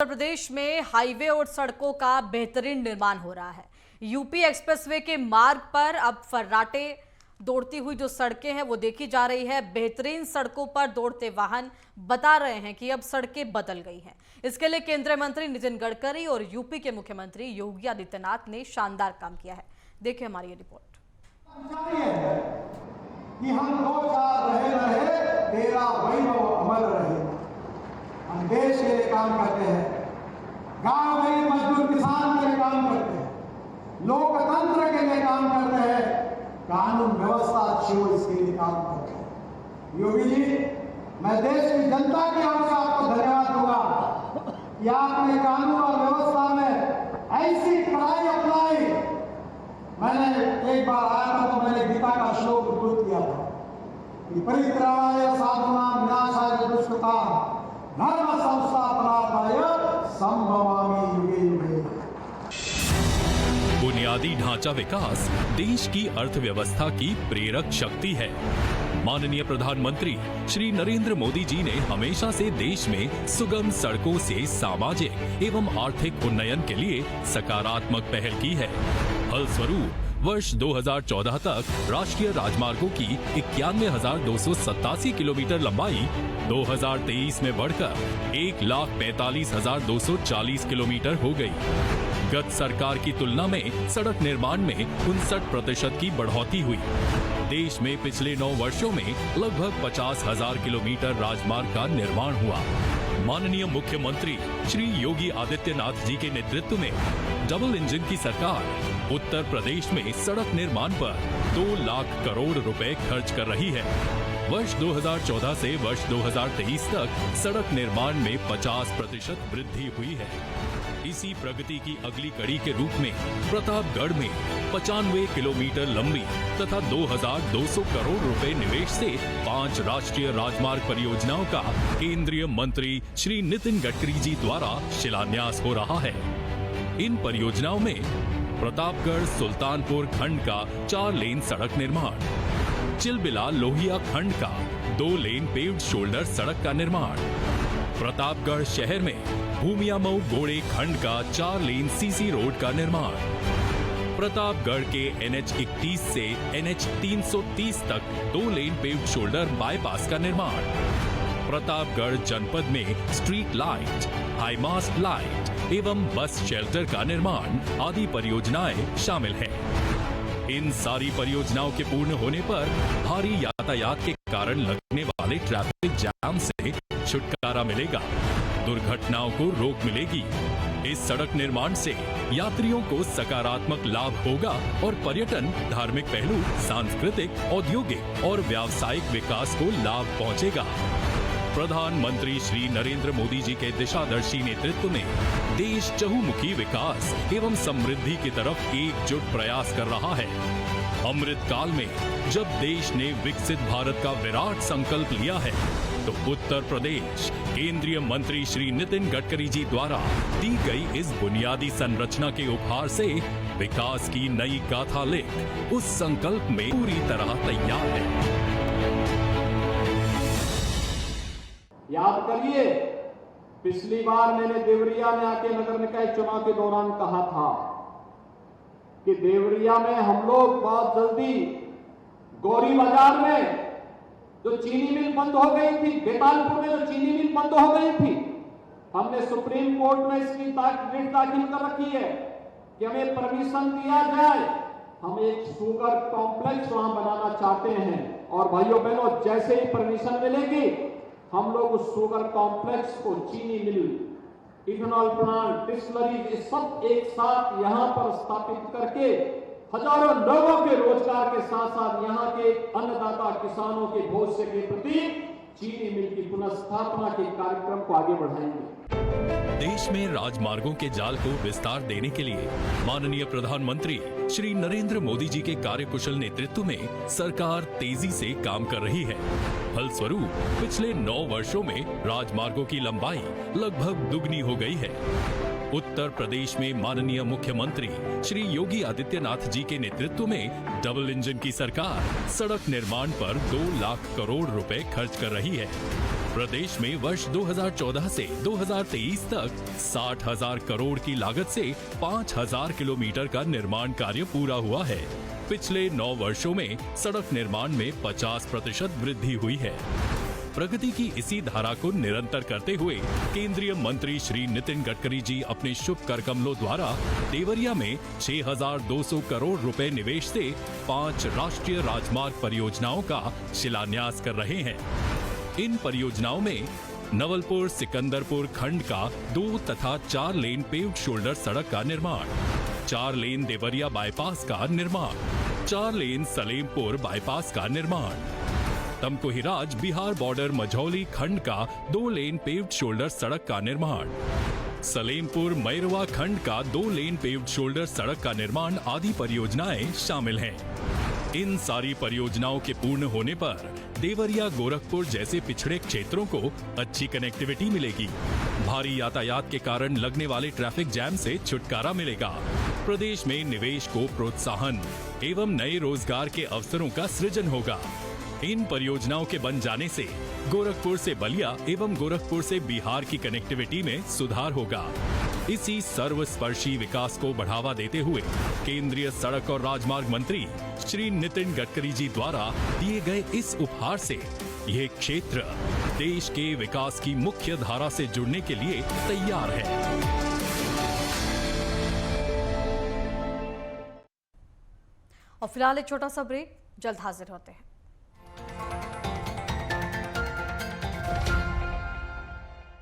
उत्तर प्रदेश में हाईवे और सड़कों का बेहतरीन निर्माण हो रहा है। यूपी एक्सप्रेसवे के मार्ग पर अब फर्राटे दौड़ती हुई जो सड़कें हैं वो देखी जा रही है। बेहतरीन सड़कों पर दौड़ते वाहन बता रहे हैं कि अब सड़कें बदल गई हैं। इसके लिए केंद्रीय मंत्री नितिन गडकरी और यूपी के मुख्यमंत्री योगी आदित्यनाथ ने शानदार काम किया है। देखिए हमारी ये रिपोर्ट। कि हम दो चार रहे तेरा वैभव अमर रहे। हम देश के लिए काम करते हैं, गांव गरीब मजदूर किसान के लिए काम करते हैं, लोकतंत्र के लिए काम करते हैं, कानून व्यवस्था अच्छी हो इसके लिए काम करते हैं। योगी जी, मैं देश की जनता की ओर से आपको धन्यवाद दूंगा कि आपने कानून और व्यवस्था में ऐसी कड़ाई अपनाई। मैंने एक बार आया था तो मैंने गीता का श्लोक उद्धृत किया था कि परित्राणाय साधूनां विनाशाय दुष्कृतां धर्म संस्थापनार्थाय संभवामि युगे युगे। बुनियादी ढांचा विकास देश की अर्थव्यवस्था की प्रेरक शक्ति है। माननीय प्रधानमंत्री श्री नरेंद्र मोदी जी ने हमेशा से देश में सुगम सड़कों से सामाजिक एवं आर्थिक उन्नयन के लिए सकारात्मक पहल की है। फलस्वरूप वर्ष 2014 तक राष्ट्रीय राजमार्गों की 91,287 किलोमीटर लंबाई 2023 में बढ़कर 1,45,240 किलोमीटर हो गई। गत सरकार की तुलना में सड़क निर्माण में 59% की बढ़ोतरी हुई। देश में पिछले 9 वर्षों में लगभग 50,000 किलोमीटर राजमार्ग का निर्माण हुआ। माननीय मुख्यमंत्री श्री योगी आदित्यनाथ जी के नेतृत्व में डबल इंजन की सरकार उत्तर प्रदेश में सड़क निर्माण पर 2 लाख करोड़ रुपए खर्च कर रही है। वर्ष 2014 से वर्ष 2023 तक सड़क निर्माण में 50% वृद्धि हुई है। इसी प्रगति की अगली कड़ी के रूप में प्रतापगढ़ में 95 किलोमीटर लंबी तथा 2,200 करोड़ रुपए निवेश से 5 राष्ट्रीय राजमार्ग परियोजनाओं का केंद्रीय मंत्री श्री नितिन गडकरी जी द्वारा शिलान्यास हो रहा है। इन परियोजनाओं में प्रतापगढ़ सुल्तानपुर खंड का 4 लेन सड़क निर्माण, चिलबिला लोहिया खंड का 2 लेन पेव्ड शोल्डर सड़क का निर्माण, प्रतापगढ़ शहर में भूमियामऊ गोड़े खंड का 4 लेन सीसी रोड का निर्माण, प्रतापगढ़ के NH 31 से NH 330 तक 2 लेन पेव्ड शोल्डर बाईपास का निर्माण, प्रतापगढ़ जनपद में street light, high mast light एवं बस शेल्टर का निर्माण आदि परियोजनाएं शामिल हैं। इन सारी परियोजनाओं के पूर्ण होने पर भारी यातायात के कारण लगने वाले ट्रैफिक जाम से छुटकारा मिलेगा, दुर्घटनाओं को रोक मिलेगी। इस सड़क निर्माण से यात्रियों को सकारात्मक लाभ होगा और पर्यटन, धार्मिक पहलू, सांस्कृतिक, औद्योगिक और व्यावसायिक विकास को लाभ पहुंचेगा। प्रधानमंत्री श्री नरेंद्र मोदी जी के दिशादर्शी नेतृत्व में देश चहुमुखी विकास एवं समृद्धि की तरफ एकजुट प्रयास कर रहा है। अमृत काल में जब देश ने विकसित भारत का विराट संकल्प लिया है तो उत्तर प्रदेश केंद्रीय मंत्री श्री नितिन गडकरी जी द्वारा दी गई इस बुनियादी संरचना के उपहार से विकास की नई गाथा लिख उस संकल्प में पूरी तरह तैयार है। याद करिए, पिछली बार मैंने देवरिया में आके नगर निकाय चुनाव के दौरान कहा था कि देवरिया में हम लोग बहुत जल्दी गौरी बाजार में जो चीनी मिल बंद हो गई थी, बेतालपुर में जो चीनी मिल बंद हो गई थी, हमने सुप्रीम कोर्ट में इसकी रिट दाखिल कर रखी है कि हमें परमिशन दिया जाए। हम एक शुगर कॉम्प्लेक्स वहां बनाना चाहते हैं और भाइयों बहनों, जैसे ही परमिशन मिलेगी हम लोग उस शुगर कॉम्प्लेक्स को, चीनी मिल, इथेनॉल प्लांट, डिस्टिलरी सब एक साथ यहां पर स्थापित करके हजारों लोगों के रोजगार के साथ साथ यहां के अन्नदाता किसानों के भविष्य के प्रति चीनी मिल की पुनर्स्थापना के कार्यक्रम को आगे बढ़ाएंगे। देश में राजमार्गों के जाल को विस्तार देने के लिए माननीय प्रधानमंत्री श्री नरेंद्र मोदी जी के कार्यकुशल नेतृत्व में सरकार तेजी से काम कर रही है। फलस्वरूप पिछले 9 वर्षों में राजमार्गों की लंबाई लगभग दुगनी हो गई है। उत्तर प्रदेश में माननीय मुख्यमंत्री श्री योगी आदित्यनाथ जी के नेतृत्व में डबल इंजन की सरकार सड़क निर्माण पर 2 लाख करोड़ रुपए खर्च कर रही है। प्रदेश में वर्ष 2014 से 2023 तक 60,000 करोड़ की लागत से 5,000 किलोमीटर का निर्माण कार्य पूरा हुआ है। पिछले 9 वर्षों में सड़क निर्माण में 50% वृद्धि हुई है। प्रगति की इसी धारा को निरंतर करते हुए केंद्रीय मंत्री श्री नितिन गडकरी जी अपने शुभ कर कमलों द्वारा देवरिया में 6,200 करोड़ रुपए निवेश से 5 राष्ट्रीय राजमार्ग परियोजनाओं का शिलान्यास कर रहे हैं। इन परियोजनाओं में नवलपुर सिकंदरपुर खंड का 2 तथा 4 लेन पेव्ड शोल्डर सड़क का निर्माण, 4 लेन देवरिया बाईपास का निर्माण, 4 लेन सलेमपुर बाईपास का निर्माण, तमकुहीराज बिहार बॉर्डर मझौली खंड का 2 लेन पेव्ड शोल्डर सड़क का निर्माण, सलेमपुर मैरवा खंड का 2 लेन पेव्ड शोल्डर सड़क का निर्माण आदि परियोजनाएं शामिल हैं। इन सारी परियोजनाओं के पूर्ण होने पर देवरिया गोरखपुर जैसे पिछड़े क्षेत्रों को अच्छी कनेक्टिविटी मिलेगी। भारी यातायात के कारण लगने वाले ट्रैफिक जैम से छुटकारा मिलेगा। प्रदेश में निवेश को प्रोत्साहन एवं नए रोजगार के अवसरों का सृजन होगा। इन परियोजनाओं के बन जाने से गोरखपुर से बलिया एवं गोरखपुर से बिहार की कनेक्टिविटी में सुधार होगा। इसी सर्वस्पर्शी विकास को बढ़ावा देते हुए केंद्रीय सड़क और राजमार्ग मंत्री श्री नितिन गडकरी जी द्वारा दिए गए इस उपहार से ये क्षेत्र देश के विकास की मुख्य धारा से जुड़ने के लिए तैयार है। और फिलहाल एक छोटा सा ब्रेक, जल्द हाजिर होते हैं।